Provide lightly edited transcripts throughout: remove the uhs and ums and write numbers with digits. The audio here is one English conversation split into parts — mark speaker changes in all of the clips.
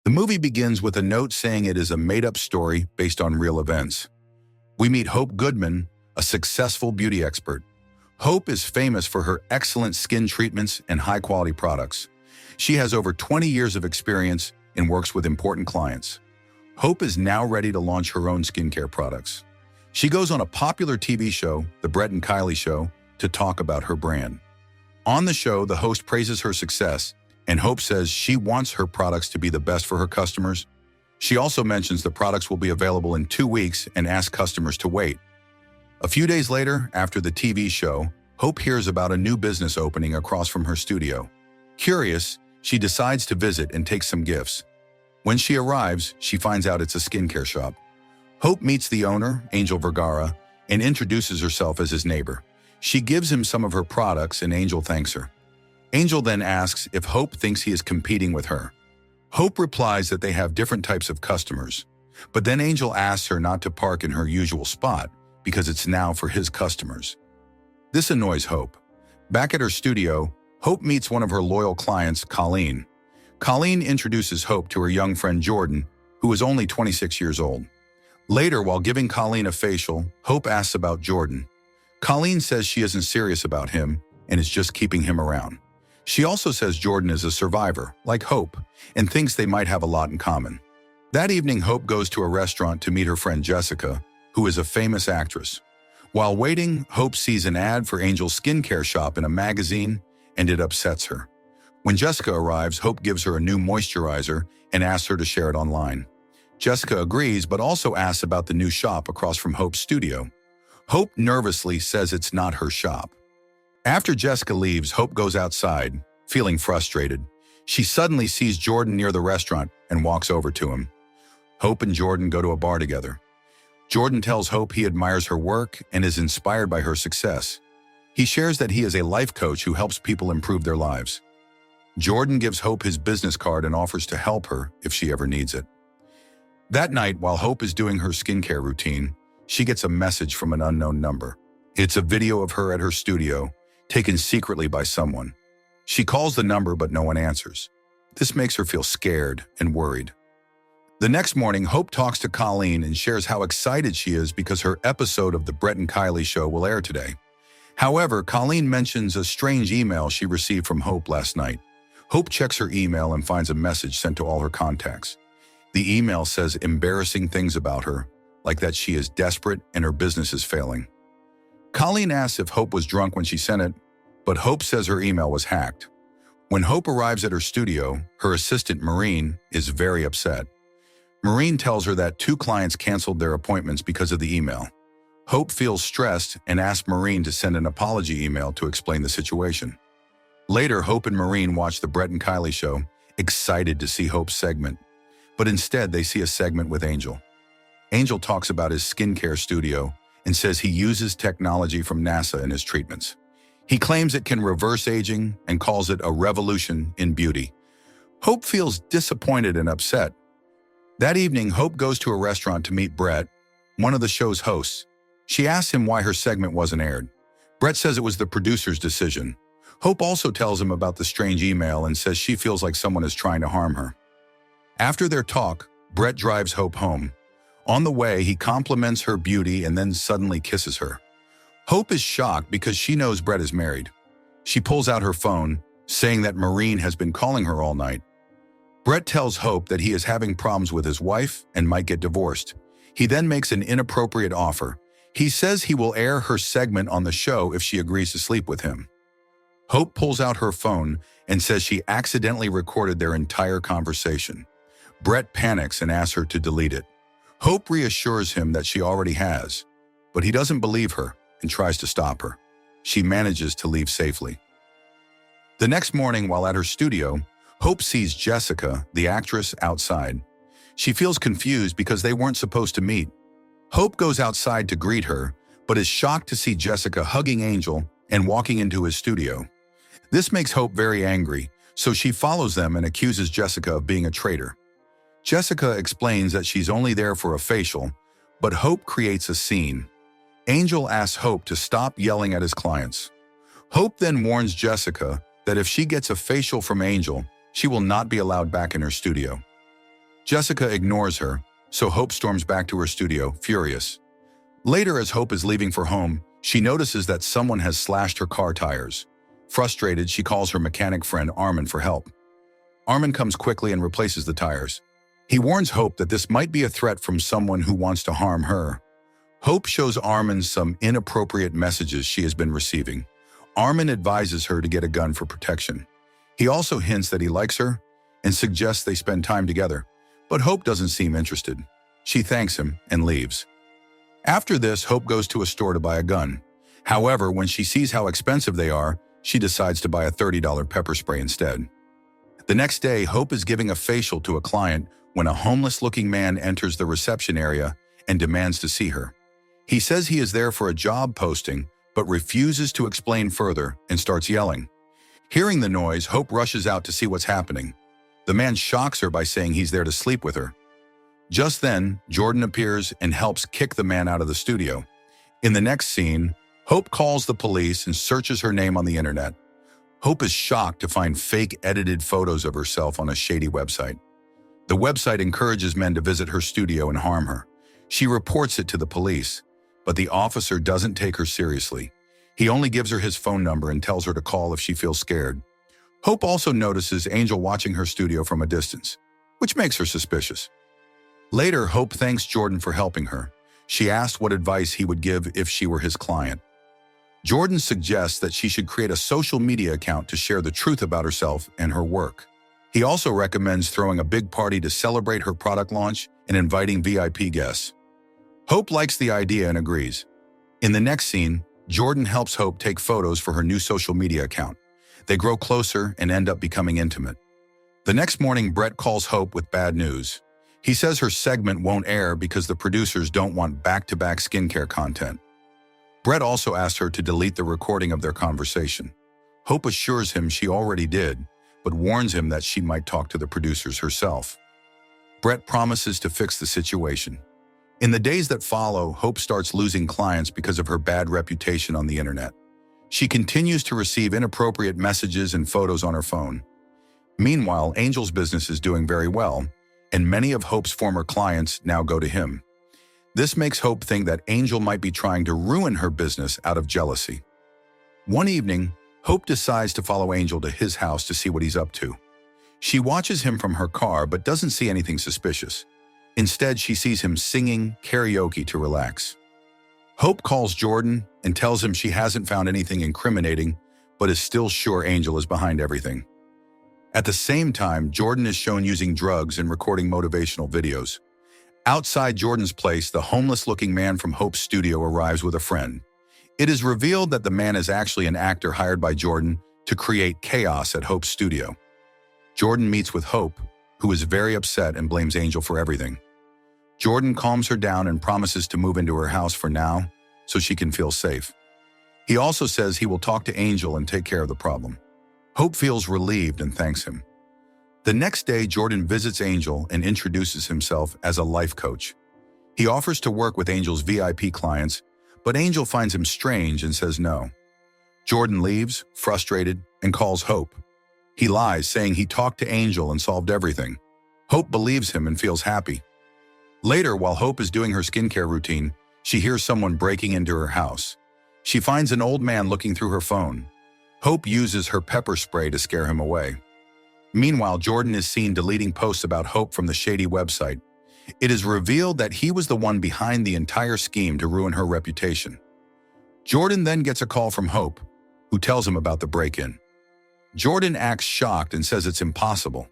Speaker 1: The movie begins with a note saying it is a made-up story based on real events. We meet Hope Goodman, a successful beauty expert. Hope is famous for her excellent skin treatments and high-quality products. She has over 20 years of experience and works with important clients. Hope is now ready to launch her own skincare products. She goes on a popular TV show, The Brett and Kylie Show, to talk about her brand. On the show, the host praises her success, and Hope says she wants her products to be the best for her customers. She also mentions the products will be available in 2 weeks and asks customers to wait. A few days later, after the TV show, Hope hears about a new business opening across from her studio. Curious, she decides to visit and take some gifts. When she arrives, she finds out it's a skincare shop. Hope meets the owner, Angel Vergara, and introduces herself as his neighbor. She gives him some of her products and Angel thanks her. Angel then asks if Hope thinks he is competing with her. Hope replies that they have different types of customers, but then Angel asks her not to park in her usual spot because it's now for his customers. This annoys Hope. Back at her studio, Hope meets one of her loyal clients, Colleen. Colleen introduces Hope to her young friend Jordan, who is only 26 years old. Later, while giving Colleen a facial, Hope asks about Jordan. Colleen says she isn't serious about him and is just keeping him around. She also says Jordan is a survivor, like Hope, and thinks they might have a lot in common. That evening, Hope goes to a restaurant to meet her friend Jessica, who is a famous actress. While waiting, Hope sees an ad for Angel's skincare shop in a magazine, and it upsets her. When Jessica arrives, Hope gives her a new moisturizer and asks her to share it online. Jessica agrees, but also asks about the new shop across from Hope's studio. Hope nervously says it's not her shop. After Jessica leaves, Hope goes outside, feeling frustrated. She suddenly sees Jordan near the restaurant and walks over to him. Hope and Jordan go to a bar together. Jordan tells Hope he admires her work and is inspired by her success. He shares that he is a life coach who helps people improve their lives. Jordan gives Hope his business card and offers to help her if she ever needs it. That night, while Hope is doing her skincare routine, she gets a message from an unknown number. It's a video of her at her studio, taken secretly by someone. She calls the number, but no one answers. This makes her feel scared and worried. The next morning, Hope talks to Colleen and shares how excited she is because her episode of The Brett and Kylie Show will air today. However, Colleen mentions a strange email she received from Hope last night. Hope checks her email and finds a message sent to all her contacts. The email says embarrassing things about her, like that she is desperate and her business is failing. Colleen asks if Hope was drunk when she sent it, but Hope says her email was hacked. When Hope arrives at her studio, her assistant, Maureen, is very upset. Maureen tells her that 2 clients canceled their appointments because of the email. Hope feels stressed and asks Maureen to send an apology email to explain the situation. Later, Hope and Maureen watch The Brett and Kylie Show, excited to see Hope's segment. But instead, they see a segment with Angel. Angel talks about his skincare studio and says he uses technology from NASA in his treatments. He claims it can reverse aging and calls it a revolution in beauty. Hope feels disappointed and upset. That evening, Hope goes to a restaurant to meet Brett, one of the show's hosts. She asks him why her segment wasn't aired. Brett says it was the producer's decision. Hope also tells him about the strange email and says she feels like someone is trying to harm her. After their talk, Brett drives Hope home. On the way, he compliments her beauty and then suddenly kisses her. Hope is shocked because she knows Brett is married. She pulls out her phone, saying that Maureen has been calling her all night. Brett tells Hope that he is having problems with his wife and might get divorced. He then makes an inappropriate offer. He says he will air her segment on the show if she agrees to sleep with him. Hope pulls out her phone and says she accidentally recorded their entire conversation. Brett panics and asks her to delete it. Hope reassures him that she already has, but he doesn't believe her and tries to stop her. She manages to leave safely. The next morning, while at her studio, Hope sees Jessica, the actress, outside. She feels confused because they weren't supposed to meet. Hope goes outside to greet her, but is shocked to see Jessica hugging Angel and walking into his studio. This makes Hope very angry, so she follows them and accuses Jessica of being a traitor. Jessica explains that she's only there for a facial, but Hope creates a scene. Angel asks Hope to stop yelling at his clients. Hope then warns Jessica that if she gets a facial from Angel, she will not be allowed back in her studio. Jessica ignores her, so Hope storms back to her studio, furious. Later, as Hope is leaving for home, she notices that someone has slashed her car tires. Frustrated, she calls her mechanic friend Armin for help. Armin comes quickly and replaces the tires. He warns Hope that this might be a threat from someone who wants to harm her. Hope shows Armin some inappropriate messages she has been receiving. Armin advises her to get a gun for protection. He also hints that he likes her and suggests they spend time together, but Hope doesn't seem interested. She thanks him and leaves. After this, Hope goes to a store to buy a gun. However, when she sees how expensive they are, she decides to buy a $30 pepper spray instead. The next day, Hope is giving a facial to a client when a homeless-looking man enters the reception area and demands to see her. He says he is there for a job posting, but refuses to explain further and starts yelling. Hearing the noise, Hope rushes out to see what's happening. The man shocks her by saying he's there to sleep with her. Just then, Jordan appears and helps kick the man out of the studio. In the next scene, Hope calls the police and searches her name on the internet. Hope is shocked to find fake edited photos of herself on a shady website. The website encourages men to visit her studio and harm her. She reports it to the police, but the officer doesn't take her seriously. He only gives her his phone number and tells her to call if she feels scared. Hope also notices Angel watching her studio from a distance, which makes her suspicious. Later, Hope thanks Jordan for helping her. She asks what advice he would give if she were his client. Jordan suggests that she should create a social media account to share the truth about herself and her work. He also recommends throwing a big party to celebrate her product launch and inviting VIP guests. Hope likes the idea and agrees. In the next scene, Jordan helps Hope take photos for her new social media account. They grow closer and end up becoming intimate. The next morning, Brett calls Hope with bad news. He says her segment won't air because the producers don't want back-to-back skincare content. Brett also asks her to delete the recording of their conversation. Hope assures him she already did, but warns him that she might talk to the producers herself. Brett promises to fix the situation. In the days that follow, Hope starts losing clients because of her bad reputation on the internet. She continues to receive inappropriate messages and photos on her phone. Meanwhile, Angel's business is doing very well, and many of Hope's former clients now go to him. This makes Hope think that Angel might be trying to ruin her business out of jealousy. One evening, Hope decides to follow Angel to his house to see what he's up to. She watches him from her car but doesn't see anything suspicious. Instead, she sees him singing karaoke to relax. Hope calls Jordan and tells him she hasn't found anything incriminating, but is still sure Angel is behind everything. At the same time, Jordan is shown using drugs and recording motivational videos. Outside Jordan's place, the homeless-looking man from Hope's studio arrives with a friend. It is revealed that the man is actually an actor hired by Jordan to create chaos at Hope's studio. Jordan meets with Hope, who is very upset and blames Angel for everything. Jordan calms her down and promises to move into her house for now, so she can feel safe. He also says he will talk to Angel and take care of the problem. Hope feels relieved and thanks him. The next day, Jordan visits Angel and introduces himself as a life coach. He offers to work with Angel's VIP clients, but Angel finds him strange and says no. Jordan leaves, frustrated, and calls Hope. He lies, saying he talked to Angel and solved everything. Hope believes him and feels happy. Later, while Hope is doing her skincare routine, she hears someone breaking into her house. She finds an old man looking through her phone. Hope uses her pepper spray to scare him away. Meanwhile, Jordan is seen deleting posts about Hope from the shady website. It is revealed that he was the one behind the entire scheme to ruin her reputation. Jordan then gets a call from Hope, who tells him about the break-in. Jordan acts shocked and says it's impossible.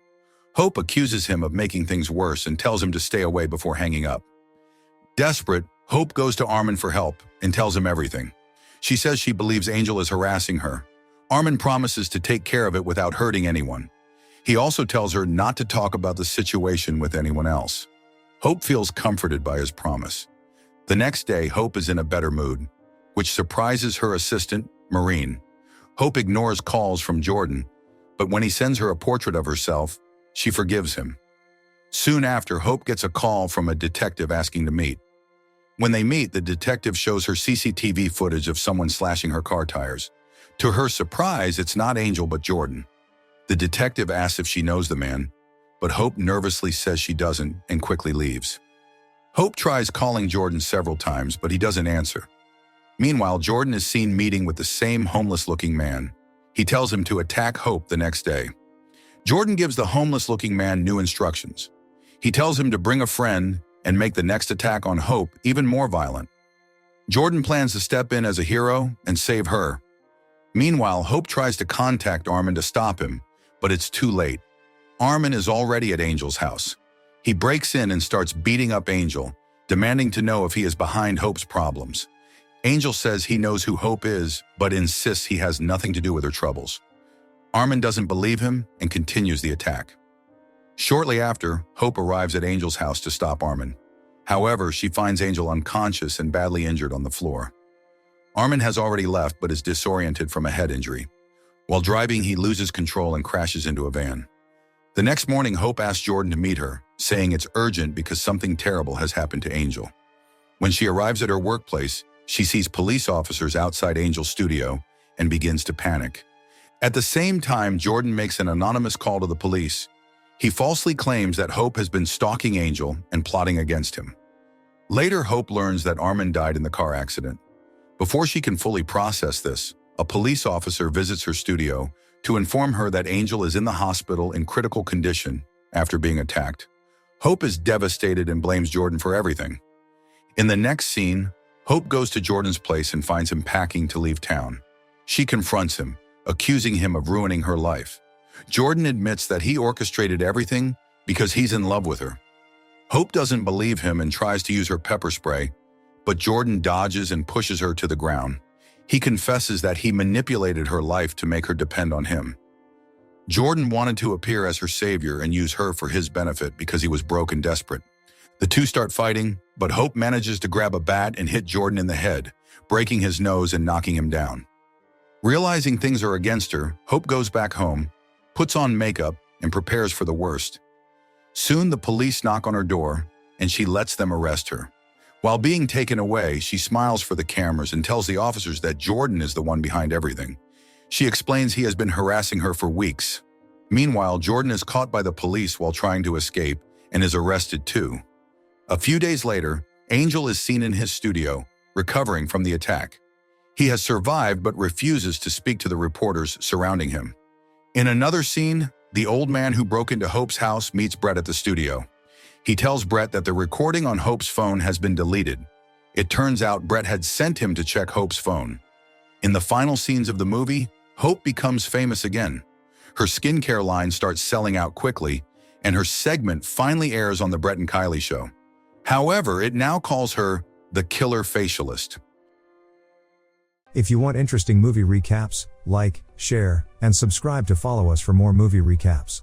Speaker 1: Hope accuses him of making things worse and tells him to stay away before hanging up. Desperate, Hope goes to Armin for help and tells him everything. She says she believes Angel is harassing her. Armin promises to take care of it without hurting anyone. He also tells her not to talk about the situation with anyone else. Hope feels comforted by his promise. The next day, Hope is in a better mood, which surprises her assistant, Maureen. Hope ignores calls from Jordan, but when he sends her a portrait of herself, she forgives him. Soon after, Hope gets a call from a detective asking to meet. When they meet, the detective shows her CCTV footage of someone slashing her car tires. To her surprise, it's not Angel but Jordan. The detective asks if she knows the man. but Hope nervously says she doesn't and quickly leaves. Hope tries calling Jordan several times, but he doesn't answer. Meanwhile, Jordan is seen meeting with the same homeless-looking man. He tells him to attack Hope the next day. Jordan gives the homeless-looking man new instructions. He tells him to bring a friend and make the next attack on Hope even more violent. Jordan plans to step in as a hero and save her. Meanwhile, Hope tries to contact Armin to stop him, but it's too late. Armin is already at Angel's house. He breaks in and starts beating up Angel, demanding to know if he is behind Hope's problems. Angel says he knows who Hope is, but insists he has nothing to do with her troubles. Armin doesn't believe him and continues the attack. Shortly after, Hope arrives at Angel's house to stop Armin. However, she finds Angel unconscious and badly injured on the floor. Armin has already left but is disoriented from a head injury. While driving, he loses control and crashes into a van. The next morning, Hope asks Jordan to meet her, saying it's urgent because something terrible has happened to Angel. When she arrives at her workplace, she sees police officers outside Angel's studio and begins to panic. At the same time, Jordan makes an anonymous call to the police. He falsely claims that Hope has been stalking Angel and plotting against him. Later, Hope learns that Armin died in the car accident. Before she can fully process this, a police officer visits her studio to inform her that Angel is in the hospital in critical condition after being attacked. Hope is devastated and blames Jordan for everything. In the next scene, Hope goes to Jordan's place and finds him packing to leave town. She confronts him, accusing him of ruining her life. Jordan admits that he orchestrated everything because he's in love with her. Hope doesn't believe him and tries to use her pepper spray, but Jordan dodges and pushes her to the ground. He confesses that he manipulated her life to make her depend on him. Jordan wanted to appear as her savior and use her for his benefit because he was broke and desperate. The two start fighting, but Hope manages to grab a bat and hit Jordan in the head, breaking his nose and knocking him down. Realizing things are against her, Hope goes back home, puts on makeup, and prepares for the worst. Soon the police knock on her door, and she lets them arrest her. While being taken away, she smiles for the cameras and tells the officers that Jordan is the one behind everything. She explains he has been harassing her for weeks. Meanwhile, Jordan is caught by the police while trying to escape and is arrested too. A few days later, Angel is seen in his studio, recovering from the attack. He has survived but refuses to speak to the reporters surrounding him. In another scene, the old man who broke into Hope's house meets Brett at the studio. He tells Brett that the recording on Hope's phone has been deleted. It turns out Brett had sent him to check Hope's phone. In the final scenes of the movie, Hope becomes famous again. Her skincare line starts selling out quickly, and her segment finally airs on the Brett and Kylie show. However, it now calls her the Killer Facialist.
Speaker 2: If you want interesting movie recaps, like, share, and subscribe to follow us for more movie recaps.